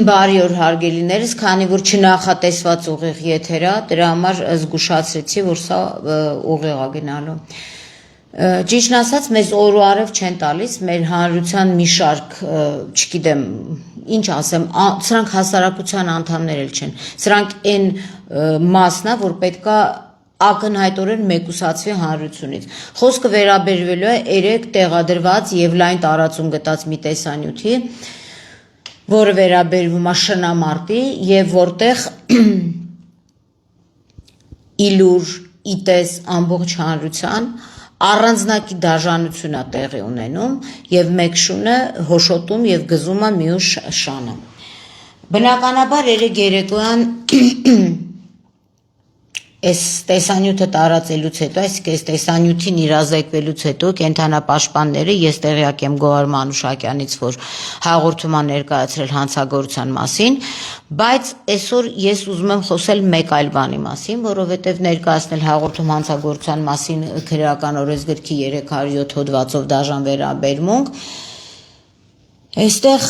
Բարի օր հարգելիներս, քանի որ չնախատեսված ուղիղ եթերա, դրա համար զգուշացրեցի, որ սա ուղիղ է գնալու։ Ճիշտն ասած, մեզ օր ու արև չեն տալիս, մեր հանրության մի շարք, չգիտեմ, ինչ ասեմ, սրանք հասարակության անդամներ էլ չեն, սրանք այն մասն է, որ պետքա ակնհայտորեն մեկուսացվի հանրությունից։ Խոսքը վերաբերվելու է 3 տեղադրված եւ լայն տարածում գտած մի տեսանյութի, որը վերաբերվում է շնամարտի եւ որտեղ իլուր իտես ամբողջ հանրության առանձնակի դաժանություն է տեղի ունենում եւ մեկ շունը հոշոտում եւ գզում է մյուս շանը։ Բնականաբար երեկոյան Այս տեսանյութը տարածելուց հետո, այսինքն այս տեսանյութին իրազեկվելուց հետո կենթանապաշտպանները, ես տեղյակ եմ Գոհար Մանուշակյանից, որ հաղորդում է ներկայացրել հանցագործության մասին, բայց այսօր ես ուզում եմ խոսել մեկ այլ բանի մասին, որովհետև ներկայացնել հաղորդում հանցագործության մասին քրեական օրենսգրքի 307 հոդվածով դաժան վերաբերմունք Այստեղ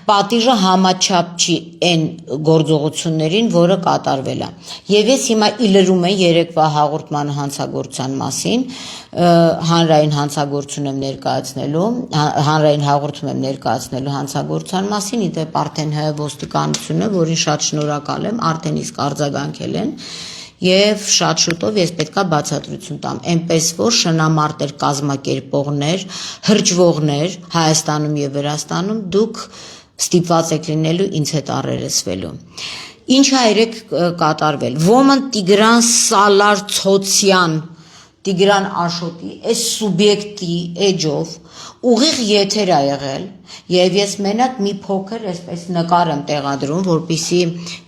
պատիժը համաչափ չի այն գործողություններին, որը կատարվել է։ Եվ ես հիմա իլրում եմ երեկվա հաղորդման հանցագործության մասին, հանրային հանցագործություն եմ ներկայացնելու, հանրային հաղորդում եմ ներկայացնելու հանցագործության մասին, իդեպ արդեն ոստիկանությունը, որին շատ շնորհակալ եմ, արդեն իսկ արձագանքել են Եվ շատ շուտով ես պետքա բացատրություն տամ, այնպես որ շնամարտեր կազմակերպողներ, հրճվողներ Հայաստանում եւ Վրաստանում դուք ստիպված եք լինելու ինձ հետ առերեսվելու։ Ինչ է երեք կատարվել։ Ոմն Տիգրան Սալար-Ցոցյան Տիգրան Աշոտի այս սուբյեկտի էջով ուղիղ եթեր է եղել եւ ես մենակ մի փոքր այսպես նկար եմ տեղադրում, որպեսզի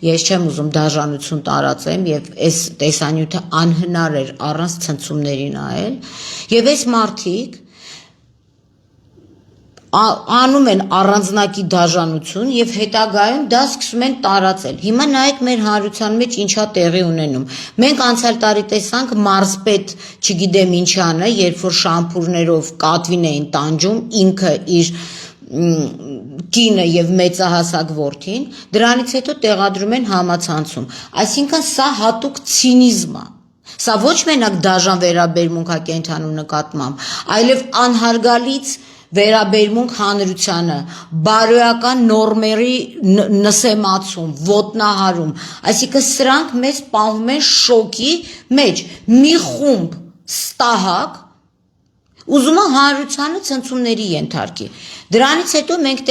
ես չեմ ուզում դաժանություն տարածեմ եւ այս տեսանյութը անհնար էր առանց ցնցումների նայել եւ այս մարդիկ անում են առանձնակի դաժանություն եւ հետագայում դա սկսում են տարածել։ Հիմա նայեք մեր հանրության մեջ ինչա տեղի ունենում։ Մենք անցյալ տարի տեսանք մարզպետ, չգիտեմ ինչանը, երբ որ շամփուրներով կատվին էին տանջում, ինքը իր կինը եւ մեծահասակ որդին, դրանից հետո տեղադրում են համացանցում։ Այսինքն սա հատուկ ցինիզմ է։ Սա ոչ մենակ դաժան վերաբերմունք է կենթանու նկատմամբ, այլև անհարգալից վերաբերմունք հանրությանը, բարոյական նորմերի նսեմացում, ոտնահարում, այսինքն սրանք մեզ պահում են շոկի մեջ, մի խումբ ստահակ, ուզում է հանրությանը ցնցումների ենթարկի։ Դրանից հետո մենք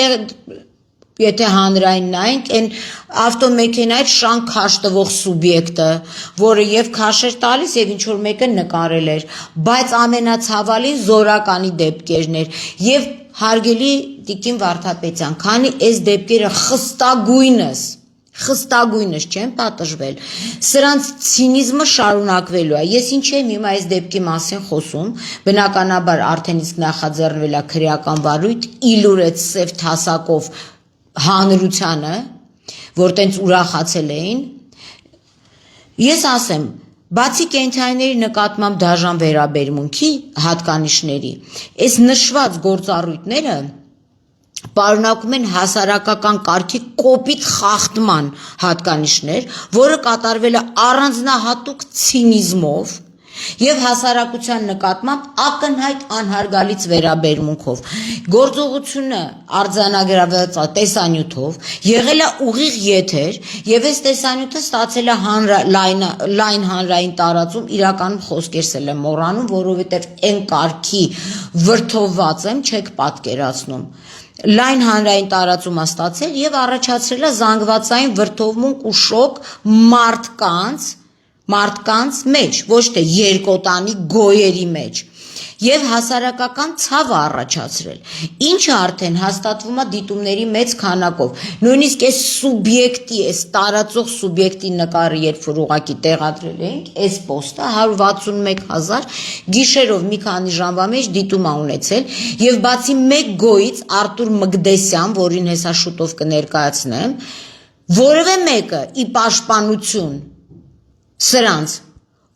Եթե հանրային նայենք, այն ավտոմեքենայից շանք քաշ տվող սուբյեկտը, որը եւ քաշ էր տալիս եւ ինչ որ մեկը նկարել էր, բայց ամենացավալին զորականի դեպքերն էր եւ հարգելի Տիկին Վարդապետյան, քանի այս դեպքերը խստագույնս չեն պատժվել, սրանց ցինիզմը շարունակվելու է։ Ես ինչ եմ հիմա այս դեպքի մասին խոսում, բնականաբար արդեն իսկ նախաձեռնվել է քրեական վարույթ, իլուր այդ սև թասակով հանրությանը, որ տենց ուրախացել էին, ես ասեմ, բացի կենթանիների նկատմամբ դաժան վերաբերմունքի հատկանիշների, այս նշված գործառույթները պարունակում են հասարակական կարգի կոպիտ խախտման հատկանիշներ, որը կատարվել է առանձնահատուկ ցինիզմով եւ հասարակության նկատմամբ ակնհայտ անհարգալից վերաբերմունքով։ Գործողությունը արձանագրված տեսանյութով եղել է ուղիղ եթեր եւ այս տեսանյութը ստացել է լայն հանրային տարածում, իրականում խոսքերս էլ եմ մոռանում, որովհետեւ այն կարգի վրթովված եմ, չեք պատկերացնում։ Լայն հանրային տարածում է ստացել եւ առաջացրել է զանգվածային վրթովմունք ու շոկ մարդկանց մեջ, ոչ թե երկոտանի գոյերի մեջ եւ հասարակական ցավը առաջացրել, ինչը արդեն հաստատվում է դիտումների մեծ քանակով, նույնիսկ այս սուբյեկտի, այս տարածող սուբյեկտի նկարը, երբ որ ուղակի տեղադրել էինք, այս պոստը 161,000 գիշերով մի քանի ժամվա մեջ դիտում է ունեցել եւ բացի մեկ գոյից Արտուր Մկդեսյան, որին հեսա շուտով կներկայացնեմ, որևէ մեկը ի պաշտպանություն սրանց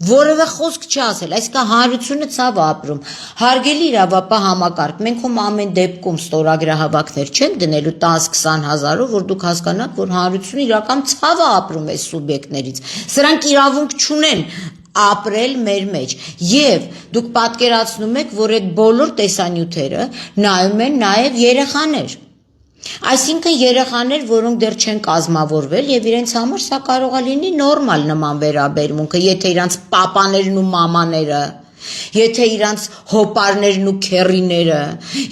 Որևէ խոսք չասել, այսինքն հանրությունը ցավ ապրում։ Հարգելի իրավապահ համակարգ, մենք ում ամեն դեպքում ստորագրահավաքներ չենք դնելու 10-20 հազարով, որ դուք հասկանաք, որ հանրությունը իրական ցավ է ապրում այս սուբյեկտներից։ Սրանք իրավունք չունեն ապրել մեր մեջ։ Եվ դուք պատկերացնում եք, որ այդ բոլոր տեսանյութերը նայում են նաև երեխաներ։ Այսինքն երեխաներ, որոնք դեռ չեն կազմավորվել եւ իրենց համար սա կարող է լինի նորմալ նման վերաբերմունքը, եթե իրանց պապաներն ու մամաները, եթե իրանց հոպարներն ու քերիները,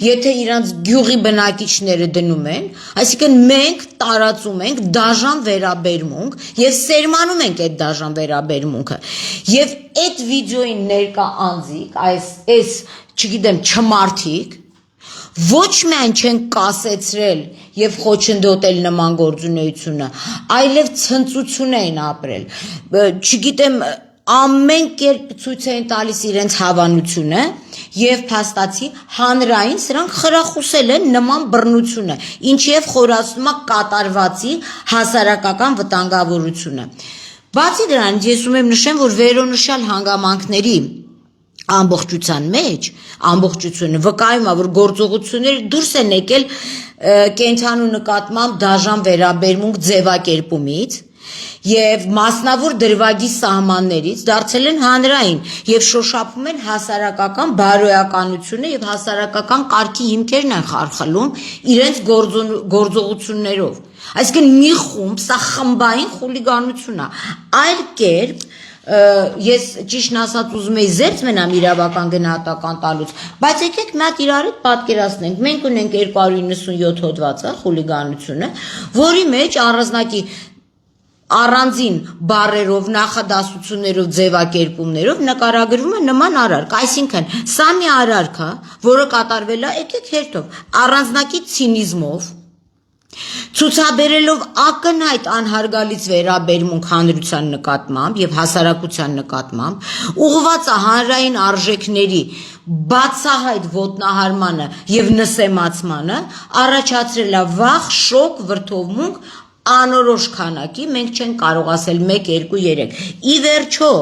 եթե իրանց գյուղի բնակիչները դնում են, այսինքն մենք տարածում ենք դաժան վերաբերմունք եւ սերմանում ենք այդ դաժան վերաբերմունքը։ Եվ այդ վիդեոին ներկա անձիկ, այս չգիտեմ, չմարթիկ ոչ միայն չեն կասեցրել եւ խոչընդոտել նման գործունեությունը, այլև ցնծություն էին ապրել։ Չգիտեմ, ամեն կերպ ցույց էին տալիս իրենց հավանությունը եւ փաստացի հանրային սրանք խրախուսել են նման բռնությունը, ինչեւ խորացնում է կատարվածի հասարակական վտանգավորությունը։ Բացի դրանից ես ուզում եմ նշեմ, որ վերոնշյալ հանգամանքների ամբողջության մեջ ամբողջությունը վկայում է, որ գործողությունները դուրս են եկել կենթանու նկատմամբ դաժան վերաբերմունք ձևակերպումից եւ մասնավոր դրվագի սահմաններից դարձել են հանրային եւ շոշափում են հասարակական բարոյականությունը եւ հասարակական կարգի հիմքերն են խարխլում իրենց գործողություններով։ Այսինքն մի խումբ, սա խմբային խուլիգանություն է, այլ կերպ ես ճիշտն ասած ուզում եի զերծ մնամ իրավական գնահատական տալուց, բայց եկեք մի հատ իրար հետ պատկերացնենք, մենք ունենք 297 հոդված խուլիգանությունը, որի մեջ առանձնակի առանձին բառերով, նախադասություններով, ձևակերպումներով նկարագրվում է նման արարք, այսինքն սա մի արարք է, որը կատարվել է եկեք հերթով, առանձնակի ցինիզմով, ցուցաբերելով ակնհայտ անհարգալից վերաբերմունք հանրության նկատմամբ եւ հասարակության նկատմամբ, ուղղված է հանրային արժեքների բացահայտ ոտնահարմանը եւ նսեմացմանը, առաջացրել է վախ, շոկ, վրդովմունք, անորոշ քանակի, մենք չենք կարող ասել 1, 2, 3։ Ի վերջո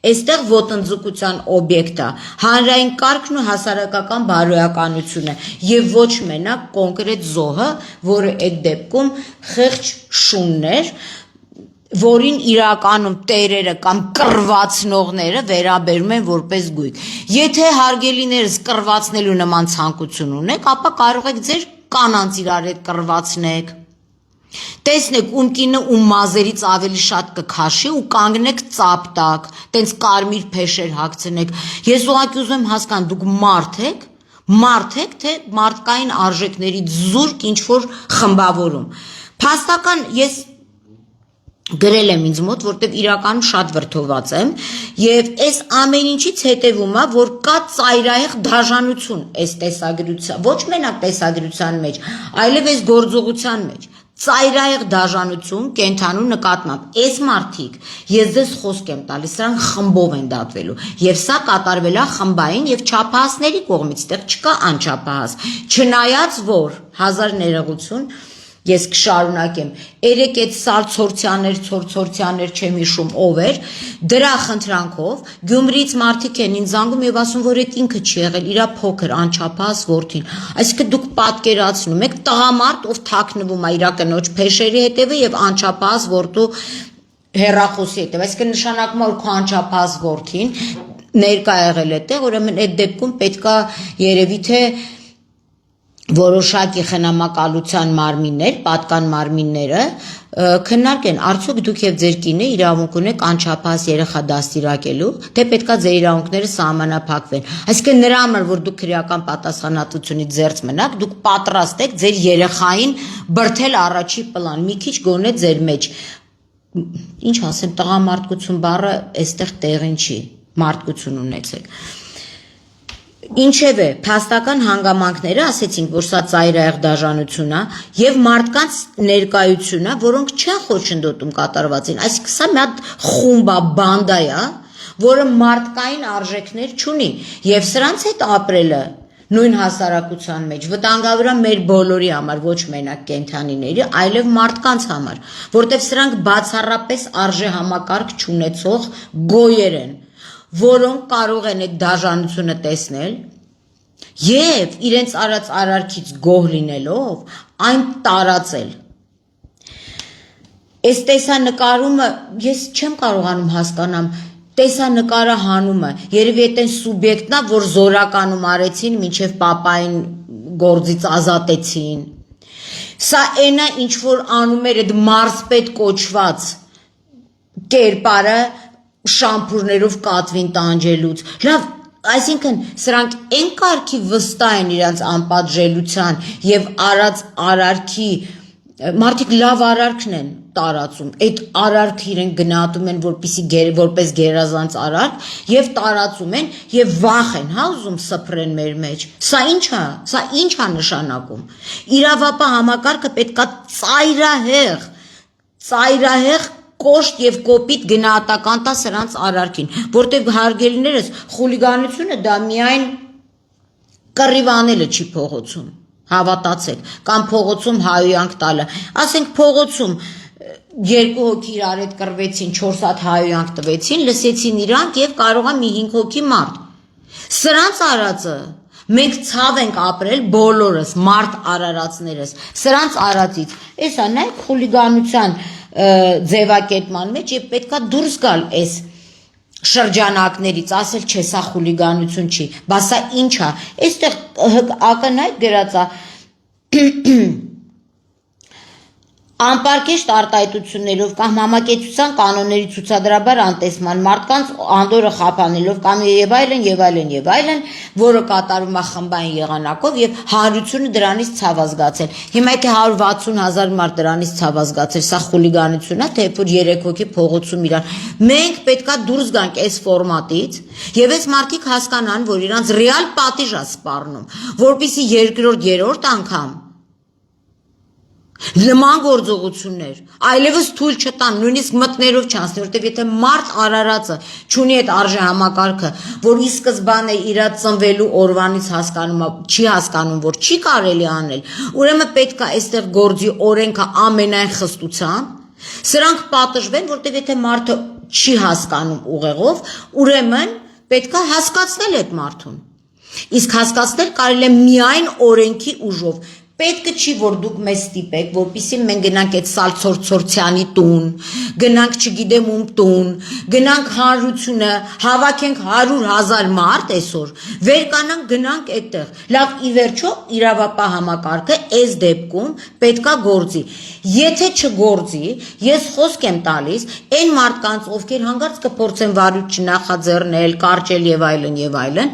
այստեղ ոտնձգության օբյեկտ է հանրային կարգն ու հասարակական բարոյականությունը եւ ոչ մենակ կոնկրետ զոհը, որը այդ դեպքում խեղճ շունն էր, որին իրականում տերերը կամ կռվածնողները վերաբերում են որպես գույք։ Եթե հարգելիներս կռվածնելու նման ցանկություն ունեք, ապա կարող եք ձեր կանանց իրար հետ կռվածնեք։ Տեսնեք ում կինը ում մազերից ավելի շատ կքաշի ու կանգնեք ծափ տակ, տենց կարմիր փեշեր հագցնեք։ Ես ուղղակի ուզում եմ հասկանալ, դուք մարդ եք, թե մարդկային արժեքների զուրկ ինչ-որ խմբավորում։ Փաստական ես գրել եմ ինձ մոտ, որտեվ իրականում շատ վրդոված եմ եւ այս ամեն ինչից հետեւում է, որ կա ծայրահեղ դաժանություն այս տեսագրության, ոչ մենակ տեսագրության մեջ, այլև այս գործողության մեջ։ Ծայրահեղ դաժանություն կենթանու նկատմամբ։ Այս մարդիկ, ես ձեզ խոսք եմ տալիս, սրանք խմբով են դատվելու եւ սա կատարվել է խմբային եւ չափահասների կողմից, այդտեղ չկա անչափահաս։ Չնայած որ հազար ներողություն ես կշարունակեմ, երեք այդ Սարցորցյաններ չեմ հիշում ով էր, դրա խնդրանքով Գյումրիից մարդիկ են ինձ զանգում եւ ասում, որ այդ ինքը չի եղել, իրա փոքր անչափահաս որդին։ Այսինքն դուք պատկերացնում եք տղամարդ, ով թաքնվում է իր կնոջ փեշերի հետևը եւ անչափահաս որդու հեռախոսի հետևը, այսինքն նշանակում է, որ քո անչափահաս որդին ներկա եղել է այդտեղ, ուրեմն այդ դեպքում պետքա երևի թե որոշակի խնամակալության մարմիններ, պատկան մարմինները քննարկեն, արդյոք դուք եւ ձեր կինը իրավունք ունեք անչափահաս երեխա դաստիարակելու, թե պետքա ձեր իրավունքները սահմանափակվեն։ Այսինքն նրա համար, որ դուք քրեական պատասխանատվությունից զերծ մնաք, դուք պատրաստ եք ձեր երեխային բրթել առաջի պլան, մի քիչ գոնե ձեր մեջ։ Ինչ ասեմ, տղամարդկություն բառը այստեղ տեղին չի, մարդկություն ունեցեք։ Ինչևէ, փաստական հանգամանքները ասեցինք, որ սա ծայրահեղ դաժանություն է եւ մարդկանց ներկայությունը, որոնք չեն խոչընդոտում կատարվածին, այսինքն սա մի հատ խումբ է, բանդա է, որը մարդկային արժեքներ չունի եւ սրանց հետ ապրելը նույն հասարակության մեջ, վտանգավոր է մեր բոլորի համար, ոչ մենակ կենդանիների, այլև մարդկանց համար, որտեղ սրանք բացառապես արժե համակարգ չունեցող գոյեր են, որոնք կարող են այդ դաժանությունը տեսնել եւ իրենց արած արարքից գոհ լինելով այն տարածել։ Այս տեսանկարումը ես չեմ կարողանում հասկանամ տեսանկարը հանումը, երևի այդ այն սուբյեկտն է, որ զորականում արեցին, մինչև պապային գործից ազատեցին։ Սա այն է, ինչ որ անում էր այդ մարզպետ կոչված կերպարը շամփուրներով կատվին տանջելուց։ Լավ, այսինքն սրանք այն կարգի վստահ են իրանց անպատժելիության եւ արած արարքի մարդիկ լավ արարքն են տարածում, այդ արարքը իրեն գնահատում են որպես գերազանց արարք եւ տարածում են եւ վախ են, հա, ուզում սփռեն մեր մեջ։ Սա ինչ է նշանակում։ Իրավապահ համակարգը պետքա ծայրահեղ կոշտ եւ կոպիտ գնահատական տա սրանց արարքին, որտեղ հարգելիներս խուլիգանությունը դա միայն կռիվանելը չի փողոցում, հավատացեք, կամ փողոցում հայոյանք տալը, ասենք փողոցում երկու հոգի իրար հետ կռվեցին, 4 հատ հայոյանք տվեցին, լսեցին իրանք եւ կարող է մի 5 հոգի մարդ։ Սրանց արածը մենք ցավ ենք ապրել բոլորս, մարդ արարածներս, սրանց արածից։ Էսա նայեք խուլիգանության ձևակերպման մեջ եւ պետքա դուրս գալ այս շրջանակներից, ասել չէ, սա խուլիգանություն չի, բա սա ինչ է։ Այստեղ ակնհայտ գրած է անպարկեշտ արտահայտություններով կամ համակեցության կանոնների ցուցադրաբար անտեսման մարդկանց անդորը խափանելով կամ եւ այլն, որը կատարում է խմբային եղանակով եւ հանրությունը դրանից ցավ ազգացել։ Հիմա եթե 160,000 մարդ դրանից ցավ ազգացել, սա խուլիգանություն է, թե որ 3 հոգի փողոցում իրար։ Մենք պետքա դուրս գանք այս ֆորմատից եւ այս մարդիկ հասկանան, որ իրանց ռեալ պատիժ է սպառնում, որպեսզի երկրորդ, երրորդ անգամ նման գործողություններ այլևս թույլ չտան, նույնիսկ մտներով չանցնի, որտեղ եթե մարդ արարածը չունի այդ արժե համակարգը, որ ի սկզբանե իր ծնվելու օրվանից չի հասկանում, որ չի կարելի անել, ուրեմն պետք է այստեղ գործի օրենքը ամենայն խստությամբ, սրանք պատժվեն, որտեղ եթե մարդը չի հասկանում ուղեղով, ուրեմն պետք է հասկացնել այդ մարդուն։ Իսկ հասկացնել կարելի է միայն օրենքի ուժով։ Պետք չի, որ դուք մեզ ստիպեք, որպեսզի մենք գնանք այդ Սալցորցորցյանի տուն, գնանք չգիտեմ ում տուն, գնանք հանրությունը, հավաքենք 100,000 մարդ այսօր, վեր կանանք գնանք այդտեղ։ Լավ, ի վերջո իրավապահ համակարգը այս դեպքում պետքա գործի։ Եթե չգործի, ես խոսք եմ տալիս այն մարդկանց, ովքեր հանգարց կփորձեն վարույթ չնախաձեռնել, կարճել եւ այլն,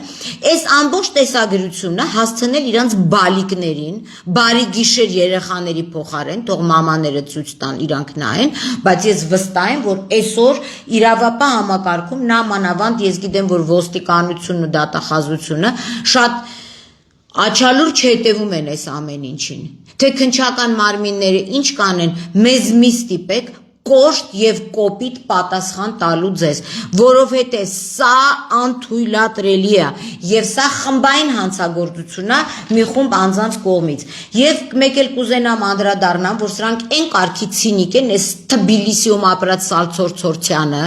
այս ամբողջ տեսագրությունը հասցնել իրանց բալիկներին, բարի գիշեր երեխաների փոխարեն, թող մամաները ցույց տան, իրանք նայեն, բայց ես վստահ եմ, որ այսօր իրավապահ համակարգում նամանավանդ ես գիտեմ, որ ոստիկանությունն ու դատախազությունը շատ աչալուր չհետևում են այս ամեն ինչին, թե քնչական մարմինները ինչ կանեն, մեզ մի ստիպեք կոշտ եւ կոպիտ պատասխան տալու ձեզ, որովհետեւ սա անթույլատրելի է եւ սա խմբային հանցագործություն է մի խումբ անձանց կողմից եւ մեկ էլ կուզենամ անդրադառնամ, որ սրանք այն կարգի ցինիկ են, այս Թբիլիսիում ապրած Սալցորցորցյանը,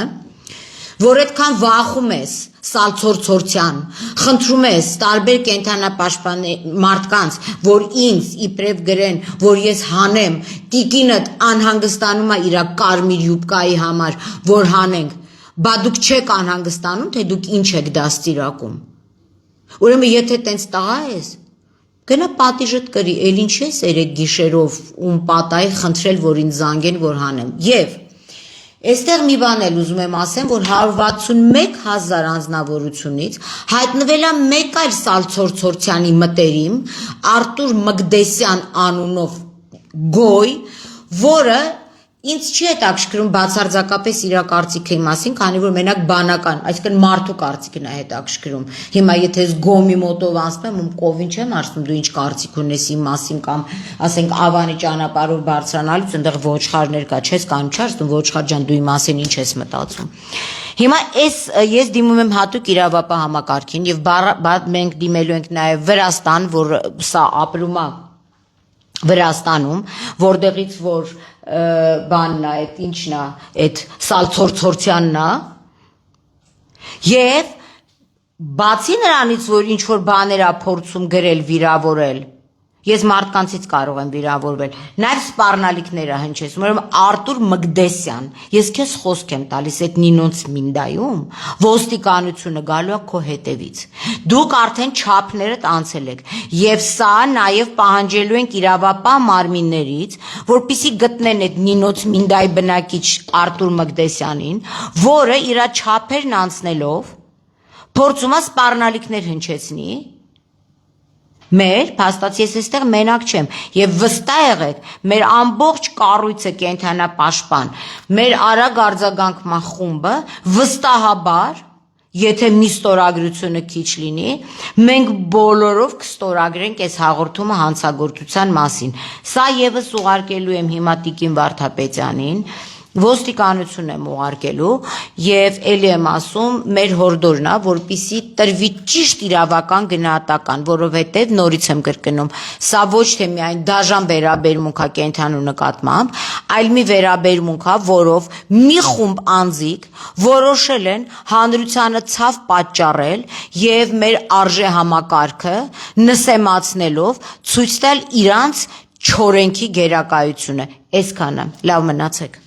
որ այդքան վախում ես Սալցորցորցյան, խնդրում ես տարբեր կենթանապաշտպան մարդկանց, որ ինձ իբրև գրեն, որ ես հանեմ, տիկինդ անհանգստանում է իր կարմիր յուբկայի համար, որ հանենք, բա դուք չեք անհանգստանում, թե դուք ինչ եք դաստիարակում։ Ուրեմն եթե տենց տղա ես, գնա պատիժդ կրի, էլ ինչ ես երեք գիշերով ում պատայի խնդրել, որ ինձ զանգեն, որ հանեմ։ Եվ այստեղ մի բան էլ ուզում եմ ասեմ, որ 161,000 անձնավորությունից հայտնվել է մեկ այլ Սալցորցորցյանի մտերիմ, Արտուր Մկդեսյան անունով գոյ, որը Ինձ չի հետաքրքրում բացարձակապես իր կարծիքի մասին, քանի որ մենակ բանական, այսինքն մարդու կարծիքն է հետաքրքրում։ Հիմա եթե ես գոմի մոտով անցնեմ, ում կովին չեմ ասում, դու ինչ կարծիք ունես իմ մասին կամ ասենք Ավանի ճանապարհով բարձրանալուց այնտեղ ոչխարներ կա, չես կանում, չես դու ոչխար ջան, դու իմ մասին ինչ ես մտածում։ Հիմա ես դիմում եմ հատուկ իրավապահ համակարգին եւ մենք դիմելու ենք նաեւ Վրաստան, որ սա ապրում է Վրաստանում, որտեղից որ բանն է, այդ ինչն է, այդ Սալցորցորցյանն է, եւ բացի նրանից, որ ինչ որ բաներ է փորձում գրել, վիրավորել, ես մարդկանցից կարող եմ վիրավորվել, նաեւ սպառնալիքները հնչեցնում, ուրեմն Արտուր Մկդեսյան, ես քեզ խոսք եմ տալիս այդ նինոնց մինդայում, ոստիկանությունը գալու է քո հետևից, դուք արդեն չափներդ անցել եք, եւ սա նաեւ պահանջելու ենք իրավապահ մարմիններից, որպիսի գտնեն այդ նինոց մինդայի բնակիչ Արտուր Մկդեսյանին, որը իր չափերն անցնելով փորձում է սպառնալիքներ հնչեցնի մեր, փաստացի ես այստեղ մենակ չեմ, եւ վստահ եղեք, մեր ամբողջ կառույցը կենթանապաշտպան, մեր արագ արձագանքման խումբը վստահաբար, եթե մի ստորագրությունը քիչ լինի, մենք բոլորով կստորագրենք այս հաղորդումը հանցագործության մասին։ Սա եւս ուղարկելու եմ հիմա Տիկին Վարդապետյանին, ոստիկանություն եմ ուղարկելու եւ ելի եմ ասում մեր հորդորն է որպիսի տրվի ճիշտ իրավական գնահատական, որովհետեւ նորից եմ կրկնում, սա ոչ թե միայն դաժան վերաբերմունք է կենթանու նկատմամբ, այլ մի վերաբերմունք է, որով մի խումբ անձիկ որոշել են հանրությանը ցավ պատճառել եւ մեր արժե համակարգը նսեմացնելով ցույց տալ իրանց չորենքի գերակայությունը։ Այսքանը, լավ մնացեք։